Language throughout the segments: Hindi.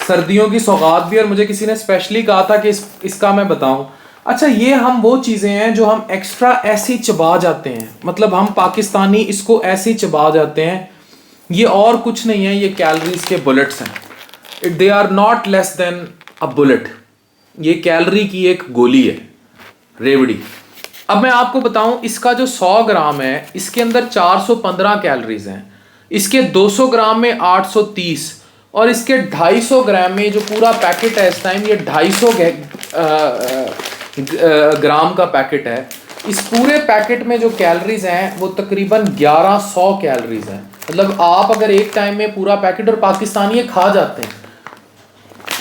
सर्दियों की सौगात भी, और मुझे किसी ने स्पेशली कहा था कि इसका मैं बताऊं। अच्छा, ये हम वो चीज़ें हैं जो हम एक्स्ट्रा ऐसे ही चबा जाते हैं, मतलब हम पाकिस्तानी इसको ऐसे ही चबा जाते हैं। ये और कुछ नहीं है, ये कैलोरीज के बुलेट्स हैं। They are not less than a bullet. ये कैलोरी की एक गोली है, रेवड़ी। अब मैं आपको बताऊं, इसका जो 100 ग्राम है इसके अंदर 415 कैलोरीज हैं, इसके 200 ग्राम में 830, और इसके 250 ग्राम में जो पूरा पैकेट है इस टाइम, ये 250 ग्राम का पैकेट है। इस पूरे पैकेट में जो कैलोरीज हैं वो तकरीबन 1100 कैलोरीज हैं। मतलब आप अगर एक टाइम में पूरा पैकेट, और पाकिस्तानी खा जाते हैं,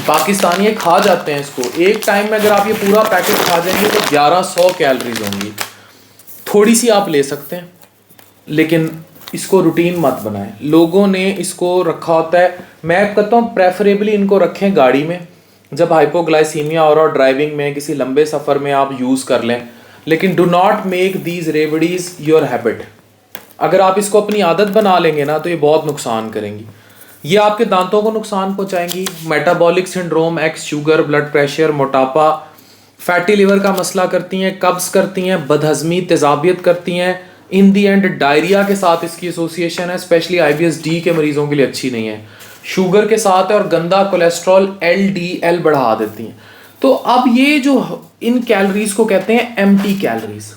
पाकिस्तानी खा जाते हैं इसको, एक टाइम में अगर आप ये पूरा पैकेट खा जाएंगे तो 1100 कैलोरीज होंगी। थोड़ी सी आप ले सकते हैं, लेकिन इसको रूटीन मत बनाएं। लोगों ने इसको रखा होता है, मैं कहता हूँ प्रेफरेबली इनको रखें गाड़ी में, जब हाइपोग्लाइसीमिया और ड्राइविंग में किसी लंबे सफ़र में आप यूज़ कर लें। लेकिन डू नॉट मेक दीज रेवड़ीज योर हैबिट। अगर आप इसको अपनी आदत बना लेंगे ना तो ये बहुत नुकसान करेंगी। ये आपके दांतों को नुकसान पहुंचाएंगी, मेटाबॉलिक सिंड्रोम, एक्स शुगर, ब्लड प्रेशर, मोटापा, फैटी लिवर का मसला करती हैं, कब्ज करती हैं, बदहजमी, तेजाबियत करती हैं। इन दी एंड डायरिया के साथ इसकी एसोसिएशन है, स्पेशली IBS-D के मरीजों के लिए अच्छी नहीं है। शुगर के साथ है, और गंदा कोलेस्ट्रॉल LDL बढ़ा देती हैं। तो अब ये जो इन कैलोरीज को कहते हैं एम्प्टी कैलोरीज।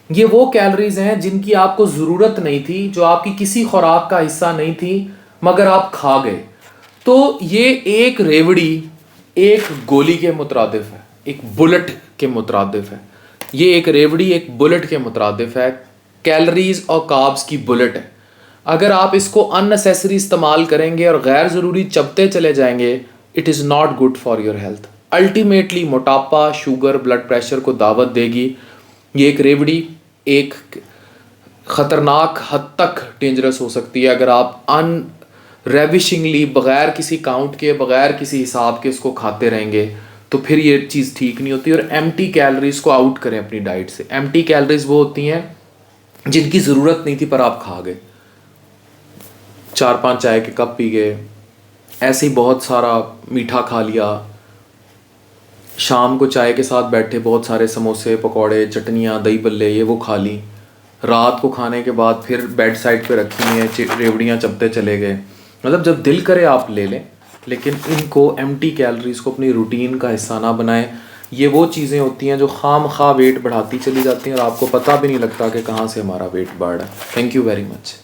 ये वो कैलोरीज हैं जिनकी आपको ज़रूरत नहीं थी, जो आपकी किसी खुराक का हिस्सा नहीं थी, मगर आप खा गए। तो ये एक रेवड़ी एक गोली के मुतरादिफ है, एक बुलेट के मुतरादिफ है। ये एक रेवड़ी एक बुलेट के मुतरादिफ है, कैलोरीज और कार्ब्स की बुलेट है। अगर आप इसको अननेसेसरी इस्तेमाल करेंगे और गैर ज़रूरी चबते चले जाएंगे, it is not good for your health. Ultimately मोटापा, शुगर, ब्लड प्रेशर को दावत देगी। ये एक रेवड़ी एक ख़तरनाक हद तक डेंजरस हो सकती है अगर आप रेविशिंगली, बग़ैर किसी काउंट के, बग़ैर किसी हिसाब के इसको खाते रहेंगे, तो फिर ये चीज़ ठीक नहीं होती। और एम्प्टी कैलोरीज को आउट करें अपनी डाइट से। एम्प्टी कैलोरीज वो होती हैं जिनकी ज़रूरत नहीं थी पर आप खा गए। 4-5 चाय के कप पी गए, ऐसे ही बहुत सारा मीठा खा लिया, शाम को चाय के साथ बैठे बहुत सारे समोसे, पकौड़े, चटनियाँ, दही बल्ले ये वो खा ली। रात को खाने के बाद फिर बेड साइड पे रखी हुई हैं, रेवड़ियाँ चबते चले गए। मतलब जब दिल करे आप ले लें, लेकिन इनको एम्प्टी कैलोरीज को अपनी रूटीन का हिस्सा ना बनाएं। ये वो चीज़ें होती हैं जो खाम खा वेट बढ़ाती चली जाती हैं और आपको पता भी नहीं लगता कि कहाँ से हमारा वेट बढ़ रहा है। Thank you very much.